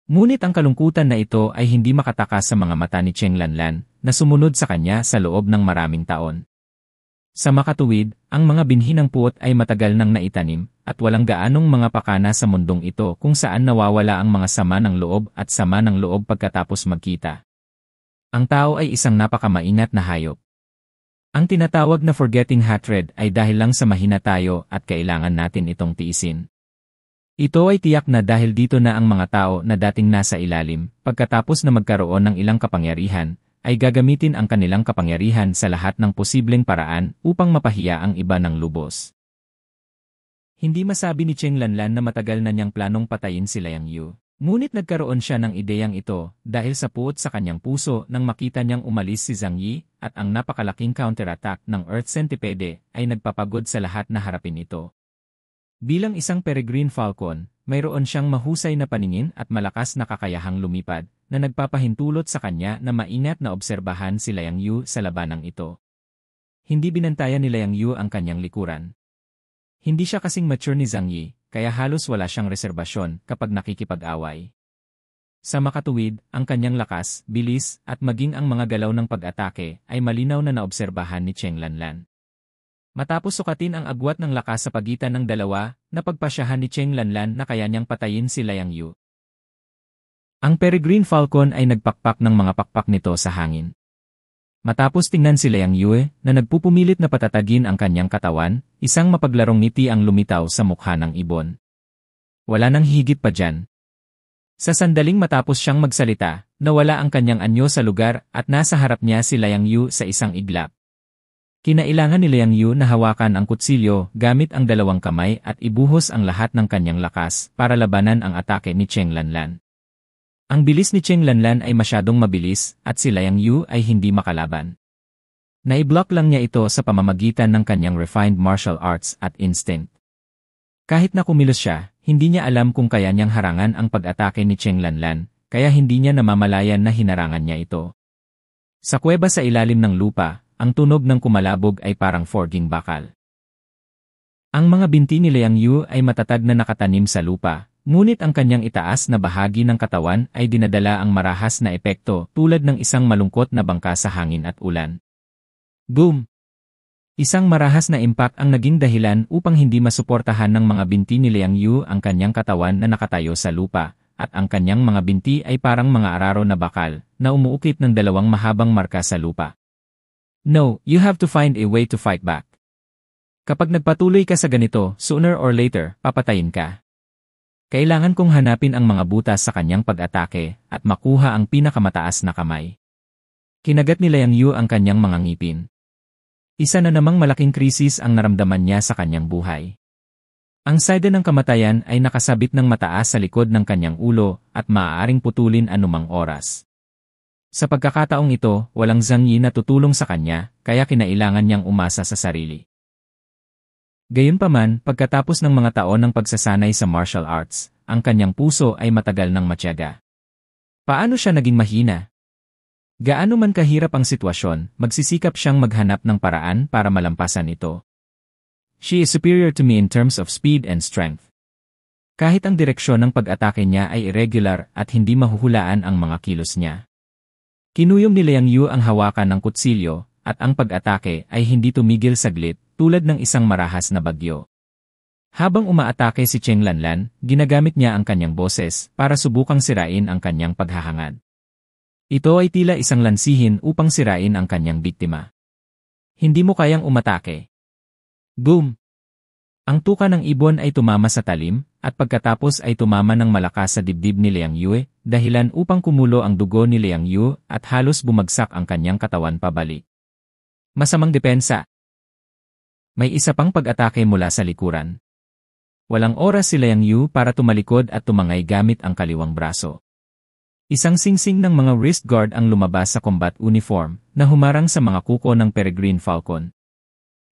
Ngunit ang kalungkutan na ito ay hindi makatakas sa mga mata ni Cheng Lanlan, na sumunod sa kanya sa loob ng maraming taon. Sa makatuwid, ang mga binhi ng puot ay matagal nang naitanim, at walang gaanong mga pakana sa mundong ito kung saan nawawala ang mga sama ng loob at sama ng loob pagkatapos magkita. Ang tao ay isang napakamaingat na hayop. Ang tinatawag na forgetting hatred ay dahil lang sa mahina tayo at kailangan natin itong tiisin. Ito ay tiyak na dahil dito na ang mga tao na dating nasa ilalim, pagkatapos na magkaroon ng ilang kapangyarihan, ay gagamitin ang kanilang kapangyarihan sa lahat ng posibleng paraan upang mapahiya ang iba ng lubos. Hindi masabi ni Cheng Lanlan na matagal na niyang planong patayin si Liang Yu. Ngunit nagkaroon siya ng ideyang ito dahil sa puot sa kanyang puso nang makita niyang umalis si Zhang Yi at ang napakalaking counterattack ng Earth Centipede ay nagpapagod sa lahat na harapin ito. Bilang isang peregrine falcon, mayroon siyang mahusay na paningin at malakas na kakayahang lumipad, na nagpapahintulot sa kanya na maingat na obserbahan si Liang Yu sa labanang ito. Hindi binantayan ni Liang Yu ang kanyang likuran. Hindi siya kasing mature ni Zhang Yi, kaya halos wala siyang reserbasyon kapag nakikipag-away. Sa makatuwid, ang kanyang lakas, bilis, at maging ang mga galaw ng pag-atake ay malinaw na naobserbahan ni Cheng Lanlan. Matapos sukatin ang agwat ng lakas sa pagitan ng dalawa, napagpasyahan ni Cheng Lanlan na kaya niyang patayin si Liang Yu. Ang peregrine falcon ay nagpakpak ng mga pakpak nito sa hangin. Matapos tingnan si Liang Yu na nagpupumilit na patatagin ang kanyang katawan, isang mapaglarong ngiti ang lumitaw sa mukha ng ibon. Wala nang higit pa dyan. Sa sandaling matapos siyang magsalita, nawala ang kanyang anyo sa lugar at nasa harap niya si Liang Yu sa isang iglap. Kinailangan ni Liang Yu na hawakan ang kutsilyo gamit ang dalawang kamay at ibuhos ang lahat ng kanyang lakas para labanan ang atake ni Cheng Lanlan. Ang bilis ni Cheng Lanlan ay masyadong mabilis at si Liang Yu ay hindi makalaban. Naiblock lang niya ito sa pamamagitan ng kanyang refined martial arts at instinct. Kahit na kumilos siya, hindi niya alam kung kaya niyang harangan ang pag-atake ni Cheng Lanlan, kaya hindi niya namamalayan na hinarangan niya ito. Sa kuweba sa ilalim ng lupa, ang tunog ng kumalabog ay parang forging bakal. Ang mga binti ni Liang Yu ay matatag na nakatanim sa lupa. Ngunit ang kanyang itaas na bahagi ng katawan ay dinadala ang marahas na epekto tulad ng isang malungkot na bangka sa hangin at ulan. Boom! Isang marahas na impact ang naging dahilan upang hindi masuportahan ng mga binti ni Liang Yu ang kanyang katawan na nakatayo sa lupa, at ang kanyang mga binti ay parang mga araro na bakal na umuukit ng dalawang mahabang marka sa lupa. No, you have to find a way to fight back. Kapag nagpatuloy ka sa ganito, sooner or later, papatayin ka. Kailangan kong hanapin ang mga butas sa kanyang pag-atake at makuha ang pinakamataas na kamay. Kinagat ni Liang Yu ang kanyang mga ngipin. Isa na namang malaking krisis ang naramdaman niya sa kanyang buhay. Ang sada ng kamatayan ay nakasabit ng mataas sa likod ng kanyang ulo at maaaring putulin anumang oras. Sa pagkakataong ito, walang Zhang Yi na tutulong sa kanya, kaya kinailangan niyang umasa sa sarili. Gayunpaman, pagkatapos ng mga taon ng pagsasanay sa martial arts, ang kanyang puso ay matagal nang matyaga. Paano siya naging mahina? Gaano man kahirap ang sitwasyon, magsisikap siyang maghanap ng paraan para malampasan ito. She is superior to me in terms of speed and strength. Kahit ang direksyon ng pag-atake niya ay irregular at hindi mahuhulaan ang mga kilos niya. Kinuyom ni Liang Yu ang hawakan ng kutsilyo, at ang pag-atake ay hindi tumigil saglit, tulad ng isang marahas na bagyo. Habang umaatake si Cheng Lanlan, ginagamit niya ang kanyang boses para subukang sirain ang kanyang paghahangad. Ito ay tila isang lansihin upang sirain ang kanyang biktima. Hindi mo kayang umatake. Boom! Ang tuka ng ibon ay tumama sa talim, at pagkatapos ay tumama ng malakas sa dibdib ni Liang Yu, dahilan upang kumulo ang dugo ni Liang Yu at halos bumagsak ang kanyang katawan pabalik. Masamang depensa. May isa pang pag-atake mula sa likuran. Walang oras si Liang Yu para tumalikod at tumangay gamit ang kaliwang braso. Isang singsing ng mga wrist guard ang lumabas sa combat uniform na humarang sa mga kuko ng Peregrine Falcon.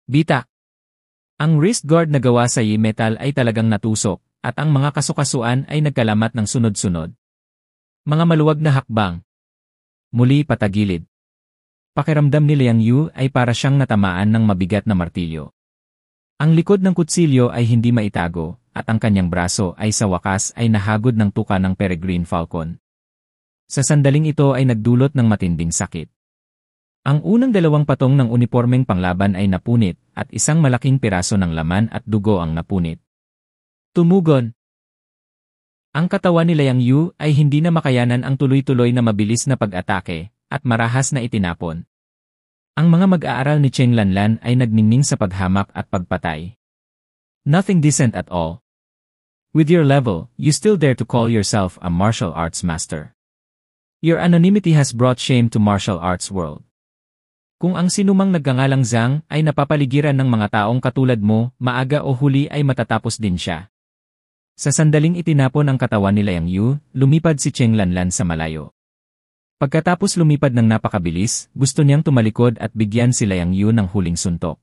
Bita! Ang wrist guard na gawa sa metal ay talagang natusok at ang mga kasukasuan ay nagkalamat ng sunod-sunod. Mga maluwag na hakbang. Muli patagilid. Pakiramdam ni Liang Yu ay para siyang natamaan ng mabigat na martilyo. Ang likod ng kutsilyo ay hindi maitago, at ang kanyang braso ay sa wakas ay nahagod ng tuka ng Peregrine Falcon. Sa sandaling ito ay nagdulot ng matinding sakit. Ang unang dalawang patong ng unipormeng panglaban ay napunit, at isang malaking piraso ng laman at dugo ang napunit. Tumugon. Ang katawan ni Liang Yu ay hindi na makayanan ang tuloy-tuloy na mabilis na pag-atake, at marahas na itinapon. Ang mga mag-aaral ni Cheng Lanlan ay nagningning sa paghamak at pagpatay. Nothing decent at all. With your level, you still dare to call yourself a martial arts master. Your anonymity has brought shame to martial arts world. Kung ang sinumang nagngangalang Zhang ay napapaligiran ng mga taong katulad mo, maaga o huli ay matatapos din siya. Sa sandaling itinapon ang katawan ni Liang Yu, lumipad si Cheng Lanlan sa malayo. Pagkatapos lumipad ng napakabilis, gusto niyang tumalikod at bigyan si Liang Yu ng huling suntok.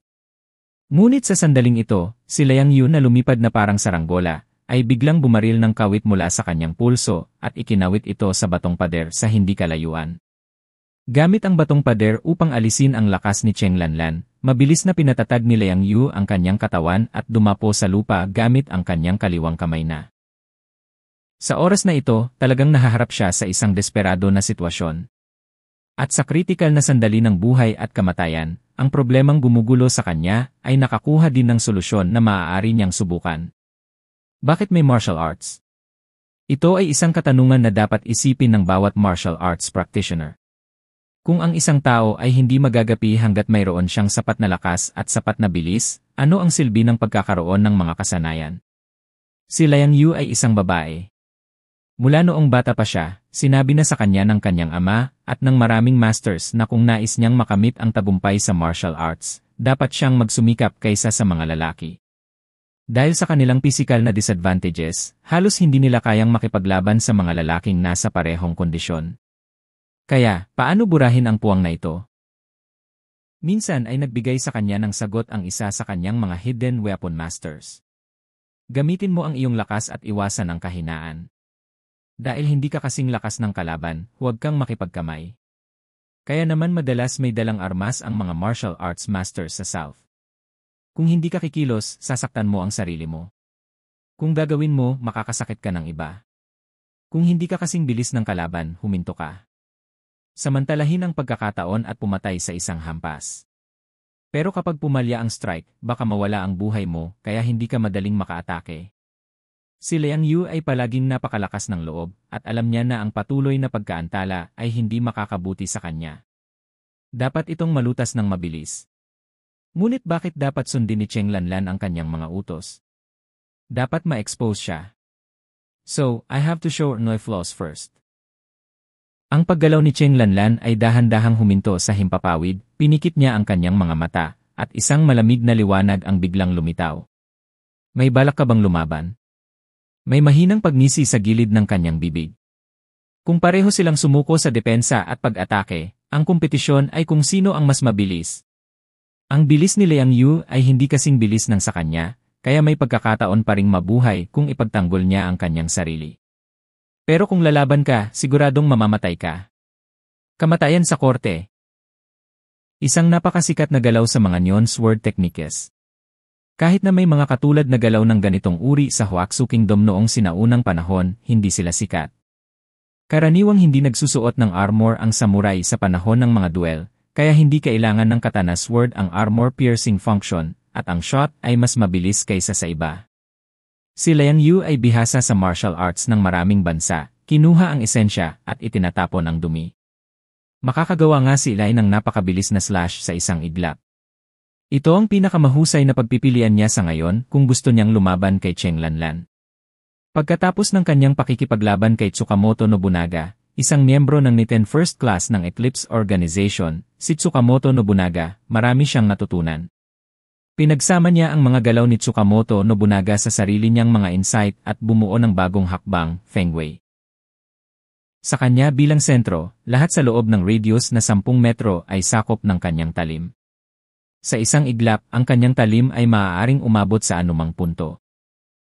Ngunit sa sandaling ito, si Liang Yu na lumipad na parang saranggola, ay biglang bumaril ng kawit mula sa kanyang pulso at ikinawit ito sa batong pader sa hindi kalayuan. Gamit ang batong pader upang alisin ang lakas ni Cheng Lanlan, mabilis na pinatatag ni Liang Yu ang kanyang katawan at dumapo sa lupa gamit ang kanyang kaliwang kamay na. Sa oras na ito, talagang nahaharap siya sa isang desperado na sitwasyon. At sa kritikal na sandali ng buhay at kamatayan, ang problemang gumugulo sa kanya ay nakakuha din ng solusyon na maaari niyang subukan. Bakit may martial arts? Ito ay isang katanungan na dapat isipin ng bawat martial arts practitioner. Kung ang isang tao ay hindi magagapi hanggat mayroon siyang sapat na lakas at sapat na bilis, ano ang silbi ng pagkakaroon ng mga kasanayan? Si Liang Yu ay isang babae. Mula noong bata pa siya, sinabi na sa kanya ng kanyang ama at ng maraming masters na kung nais niyang makamit ang tagumpay sa martial arts, dapat siyang magsumikap kaysa sa mga lalaki. Dahil sa kanilang pisikal na disadvantages, halos hindi nila kayang makipaglaban sa mga lalaking nasa parehong kondisyon. Kaya, paano burahin ang puwang na ito? Minsan ay nagbigay sa kanya ng sagot ang isa sa kanyang mga hidden weapon masters. Gamitin mo ang iyong lakas at iwasan ang kahinaan. Dahil hindi ka kasing lakas ng kalaban, huwag kang makipagkamay. Kaya naman madalas may dalang armas ang mga martial arts masters sa South. Kung hindi ka kikilos, sasaktan mo ang sarili mo. Kung gagawin mo, makakasakit ka ng iba. Kung hindi ka kasing bilis ng kalaban, huminto ka. Samantalahin ang pagkakataon at pumatay sa isang hampas. Pero kapag pumalya ang strike, baka mawala ang buhay mo, kaya hindi ka madaling makaatake. Si Liang Yu ay palaging napakalakas ng loob at alam niya na ang patuloy na pagkaantala ay hindi makakabuti sa kanya. Dapat itong malutas ng mabilis. Ngunit bakit dapat sundin ni Cheng Lanlan ang kanyang mga utos? Dapat ma-expose siya. So, I have to show my flaws first. Ang paggalaw ni Cheng Lanlan ay dahan-dahang huminto sa himpapawid, pinikit niya ang kanyang mga mata, at isang malamig na liwanag ang biglang lumitaw. May balak ka bang lumaban? May mahinang pagngisi sa gilid ng kanyang bibig. Kung pareho silang sumuko sa depensa at pag-atake, ang kompetisyon ay kung sino ang mas mabilis. Ang bilis ni Liang Yu ay hindi kasing bilis ng sa kanya, kaya may pagkakataon pa ring mabuhay kung ipagtanggol niya ang kanyang sarili. Pero kung lalaban ka, siguradong mamamatay ka. Kamatayan sa korte. Isang napakasikat na galaw sa mga Neon Sword Techniques. Kahit na may mga katulad na galaw ng ganitong uri sa Huaxu Kingdom noong sinaunang panahon, hindi sila sikat. Karaniwang hindi nagsusuot ng armor ang samurai sa panahon ng mga duel, kaya hindi kailangan ng katana sword ang armor-piercing function, at ang shot ay mas mabilis kaysa sa iba. Si Liang Yu ay bihasa sa martial arts ng maraming bansa, kinuha ang esensya at itinatapon ang dumi. Makakagawa nga si Lai ng napakabilis na slash sa isang iglap. Ito ang pinakamahusay na pagpipilian niya sa ngayon kung gusto niyang lumaban kay Cheng Lanlan. Pagkatapos ng kanyang pakikipaglaban kay Tsukamoto Nobunaga, isang miyembro ng Niten First Class ng Eclipse Organization, si Tsukamoto Nobunaga, marami siyang natutunan. Pinagsama niya ang mga galaw ni Tsukamoto Nobunaga sa sarili niyang mga insight at bumuo ng bagong hakbang, Feng Wei. Sa kanya bilang sentro, lahat sa loob ng radius na 10 metro ay sakop ng kanyang talim. Sa isang iglap, ang kanyang talim ay maaaring umabot sa anumang punto.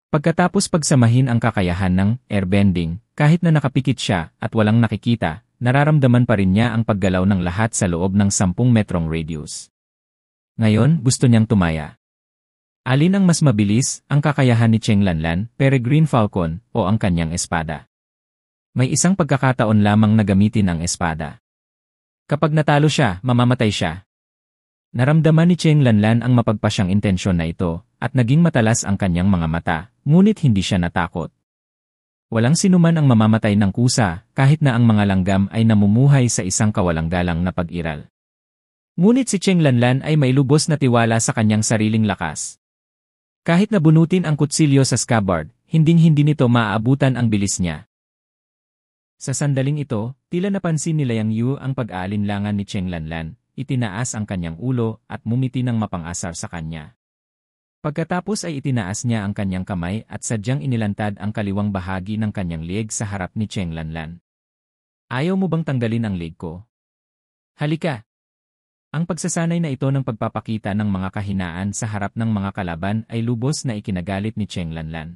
Pagkatapos pagsamahin ang kakayahan ng airbending, kahit na nakapikit siya at walang nakikita, nararamdaman pa rin niya ang paggalaw ng lahat sa loob ng 10 metrong radius. Ngayon, gusto niyang tumaya. Alin ang mas mabilis, ang kakayahan ni Cheng Lanlan, Peregrine Falcon, o ang kanyang espada? May isang pagkakataon lamang na gamitin ang espada. Kapag natalo siya, mamamatay siya. Naramdaman ni Cheng Lanlan ang mapagpasyang intensyon na ito, at naging matalas ang kanyang mga mata, ngunit hindi siya natakot. Walang sinuman ang mamamatay ng kusa, kahit na ang mga langgam ay namumuhay sa isang kawalang-galang na pag-iral. Ngunit si Cheng Lanlan ay may lubos na tiwala sa kanyang sariling lakas. Kahit nabunutin ang kutsilyo sa scabbard, hinding-hindi nito maaabutan ang bilis niya. Sa sandaling ito, tila napansin ni Liang Yu ang pag-aalinlangan ni Cheng Lanlan. Itinaas ang kanyang ulo at mumiti ng mapang-asar sa kanya. Pagkatapos ay itinaas niya ang kanyang kamay at sadyang inilantad ang kaliwang bahagi ng kanyang leeg sa harap ni Cheng Lanlan. Ayaw mo bang tanggalin ang leeg ko? Halika! Ang pagsasanay na ito ng pagpapakita ng mga kahinaan sa harap ng mga kalaban ay lubos na ikinagalit ni Cheng Lanlan.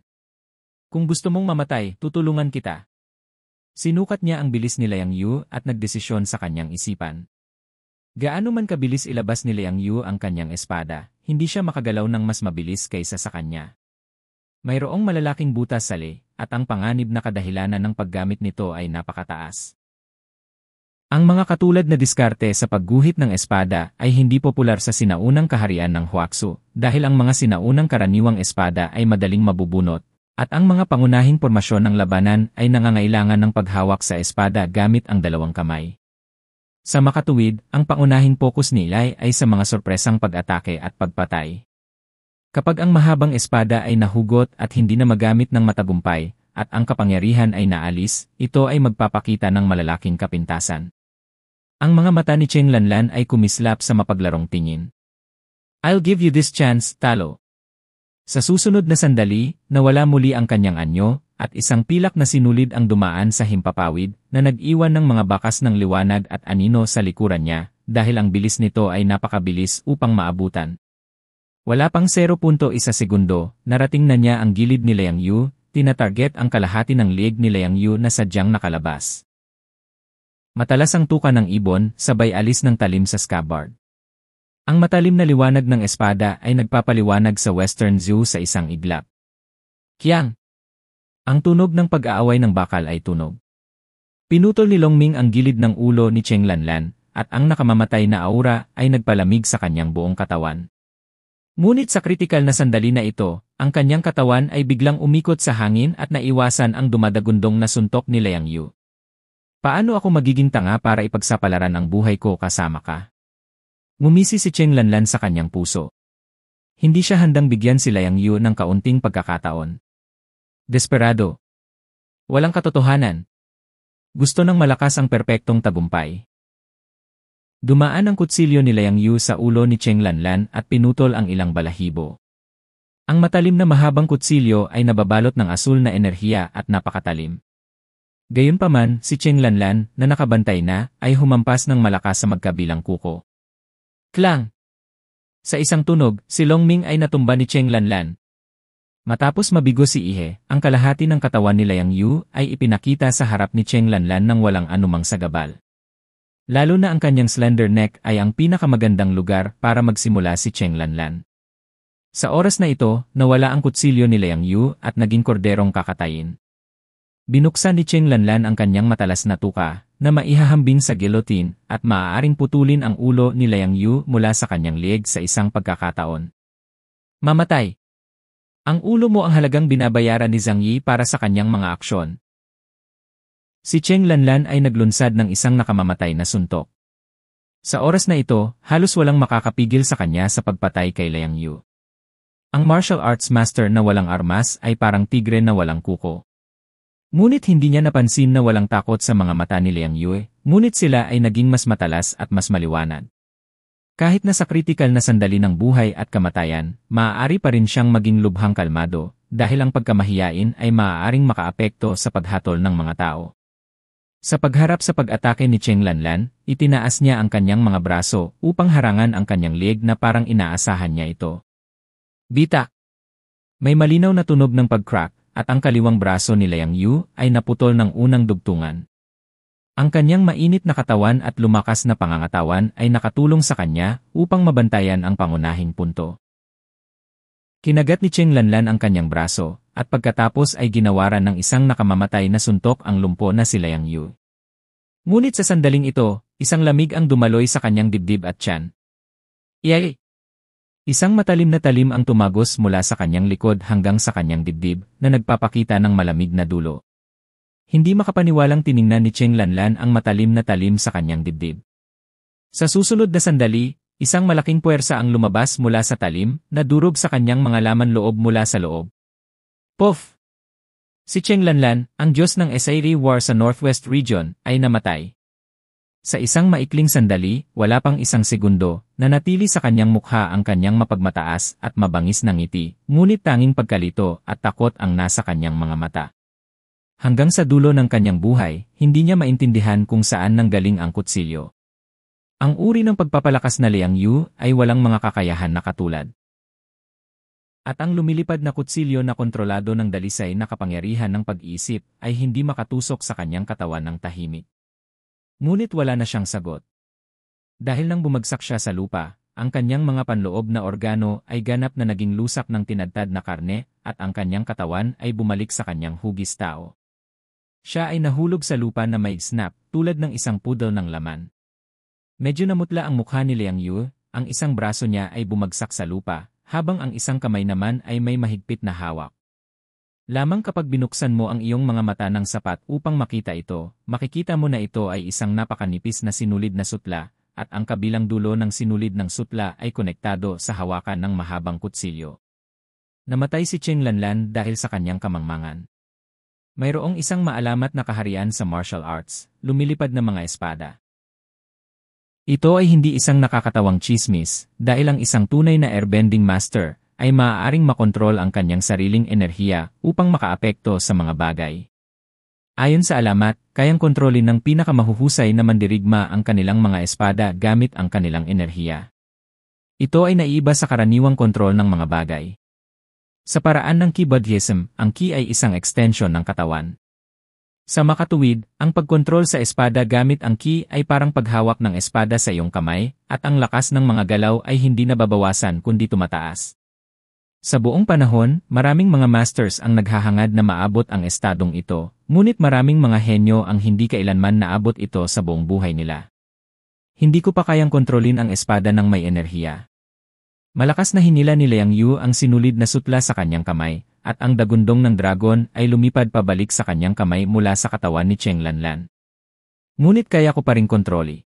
Kung gusto mong mamatay, tutulungan kita. Sinukat niya ang bilis ni Liang Yu at nagdesisyon sa kanyang isipan. Gaano man kabilis ilabas ni Liang Yu ang kanyang espada, hindi siya makagalaw ng mas mabilis kaysa sa kanya. Mayroong malalaking butas sa leeg, at ang panganib na kadahilanan ng paggamit nito ay napakataas. Ang mga katulad na diskarte sa pagguhit ng espada ay hindi popular sa sinaunang kaharian ng Huaxu, dahil ang mga sinaunang karaniwang espada ay madaling mabubunot, at ang mga pangunahing pormasyon ng labanan ay nangangailangan ng paghawak sa espada gamit ang dalawang kamay. Sa makatuwid, ang pangunahing pokus ni Lai ay sa mga sorpresang pag-atake at pagpatay. Kapag ang mahabang espada ay nahugot at hindi na magamit ng matagumpay, at ang kapangyarihan ay naalis, ito ay magpapakita ng malalaking kapintasan. Ang mga mata ni Cheng Lanlan ay kumislap sa mapaglarong tingin. I'll give you this chance, talo. Sa susunod na sandali, nawala muli ang kanyang anyo, at isang pilak na sinulid ang dumaan sa himpapawid na nag-iwan ng mga bakas ng liwanag at anino sa likuran niya, dahil ang bilis nito ay napakabilis upang maabutan. Wala pang 0.1 segundo, narating na niya ang gilid ni Liang Yu, tinatarget ang kalahati ng leeg ni Liang Yu na sadyang nakalabas. Matalas ang tuka ng ibon, sabay alis ng talim sa scabbard. Ang matalim na liwanag ng espada ay nagpapaliwanag sa Western Zoo sa isang iglap. Kiyang! Ang tunog ng pag-aaway ng bakal ay tunog. Pinutol ni Longming ang gilid ng ulo ni Cheng Lanlan, at ang nakamamatay na aura ay nagpalamig sa kanyang buong katawan. Ngunit sa kritikal na sandali na ito, ang kanyang katawan ay biglang umikot sa hangin at naiwasan ang dumadagundong na suntok ni Liang Yu. Paano ako magiging tanga para ipagsapalaran ang buhay ko kasama ka? Ngumisi si Cheng Lanlan sa kanyang puso. Hindi siya handang bigyan si Liang Yu ng kaunting pagkakataon. Desperado. Walang katotohanan. Gusto ng malakas ang perpektong tagumpay. Dumaan ang kutsilyo ni Liang Yu sa ulo ni Cheng Lanlan at pinutol ang ilang balahibo. Ang matalim na mahabang kutsilyo ay nababalot ng asul na enerhiya at napakatalim. Gayunpaman, si Cheng Lanlan, na nakabantay na, ay humampas ng malakas sa magkabilang kuko. Klang! Sa isang tunog, si Longming ay natumba ni Cheng Lanlan. Matapos mabigo si Ihe, ang kalahati ng katawan ni Liang Yu ay ipinakita sa harap ni Cheng Lanlan ng walang anumang sagabal. Lalo na ang kanyang slender neck ay ang pinakamagandang lugar para magsimula si Cheng Lanlan. Sa oras na ito, nawala ang kutsilyo ni Liang Yu at naging korderong kakatayin. Binuksan ni Cheng Lanlan ang kanyang matalas na tuka, na maihahambing sa guillotine at maaaring putulin ang ulo ni Liang Yu mula sa kanyang leeg sa isang pagkakataon. Mamatay! Ang ulo mo ang halagang binabayaran ni Zhang Yi para sa kanyang mga aksyon. Si Cheng Lanlan ay naglunsad ng isang nakamamatay na suntok. Sa oras na ito, halos walang makakapigil sa kanya sa pagpatay kay Liang Yu. Ang martial arts master na walang armas ay parang tigre na walang kuko. Ngunit hindi niya napansin na walang takot sa mga mata ni Liang Yu, ngunit sila ay naging mas matalas at mas maliwanag. Kahit na sa kritikal na sandali ng buhay at kamatayan, maaari pa rin siyang maging lubhang kalmado, dahil ang pagkamahiyain ay maaaring makaapekto sa paghatol ng mga tao. Sa pagharap sa pag-atake ni Cheng Lanlan, itinaas niya ang kanyang mga braso upang harangan ang kanyang leeg na parang inaasahan niya ito. Bitak! May malinaw na tunog ng pag-crack, at ang kaliwang braso ni Liang Yu ay naputol ng unang dugtungan. Ang kanyang mainit na katawan at lumakas na pangangatawan ay nakatulong sa kanya upang mabantayan ang pangunahing punto. Kinagat ni Cheng Lanlan ang kanyang braso, at pagkatapos ay ginawaran ng isang nakamamatay na suntok ang lumpo na si Liang Yu. Ngunit sa sandaling ito, isang lamig ang dumaloy sa kanyang dibdib at tiyan. Iyay! Isang matalim na talim ang tumagos mula sa kanyang likod hanggang sa kanyang dibdib na nagpapakita ng malamig na dulo. Hindi makapaniwalang tiningnan ni Cheng Lanlan ang matalim na talim sa kanyang dibdib. Sa susunod na sandali, isang malaking puwersa ang lumabas mula sa talim na durog sa kanyang mga laman loob mula sa loob. Puff! Si Cheng Lanlan, ang Diyos ng Essairi War sa Northwest Region, ay namatay. Sa isang maikling sandali, wala pang isang segundo, nanatili sa kanyang mukha ang kanyang mapagmataas at mabangis na ngiti, ngunit tanging pagkalito at takot ang nasa kanyang mga mata. Hanggang sa dulo ng kanyang buhay, hindi niya maintindihan kung saan nanggaling ang kutsilyo. Ang uri ng pagpapalakas na Liang Yu ay walang mga kakayahan na katulad. At ang lumilipad na kutsilyo na kontrolado ng dalisay na kapangyarihan ng pag-iisip ay hindi makatusok sa kanyang katawan ng tahimik. Ngunit wala na siyang sagot. Dahil nang bumagsak siya sa lupa, ang kanyang mga panloob na organo ay ganap na naging lusak ng tinadtad na karne at ang kanyang katawan ay bumalik sa kanyang hugis tao. Siya ay nahulog sa lupa na may snap tulad ng isang poodle ng laman. Medyo namutla ang mukha ni Liang Yu, ang isang braso niya ay bumagsak sa lupa, habang ang isang kamay naman ay may mahigpit na hawak. Lamang kapag binuksan mo ang iyong mga mata ng sapat upang makita ito, makikita mo na ito ay isang napakanipis na sinulid na sutla, at ang kabilang dulo ng sinulid ng sutla ay konektado sa hawakan ng mahabang kutsilyo. Namatay si Cheng Lanlan dahil sa kanyang kamangmangan. Mayroong isang maalamat na kaharian sa martial arts, lumilipad na mga espada. Ito ay hindi isang nakakatawang chismis, dahil ang isang tunay na airbending master ay maaaring makontrol ang kanyang sariling enerhiya upang makaapekto sa mga bagay. Ayon sa alamat, kayang kontrolin ng pinakamahuhusay na mandirigma ang kanilang mga espada gamit ang kanilang enerhiya. Ito ay naiiba sa karaniwang kontrol ng mga bagay. Sa paraan ng Ki Buddhism, ang Ki ay isang extension ng katawan. Sa makatuwid, ang pagkontrol sa espada gamit ang Ki ay parang paghawak ng espada sa iyong kamay, at ang lakas ng mga galaw ay hindi nababawasan kundi tumataas. Sa buong panahon, maraming mga masters ang naghahangad na maabot ang estadong ito, ngunit maraming mga henyo ang hindi kailanman naabot ito sa buong buhay nila. Hindi ko pa kayang kontrolin ang espada ng may enerhiya. Malakas na hinila ni Liang Yu ang sinulid na sutla sa kanyang kamay, at ang dagundong ng dragon ay lumipad pabalik sa kanyang kamay mula sa katawan ni Cheng Lanlan. Ngunit kaya ko pa ring kontroli.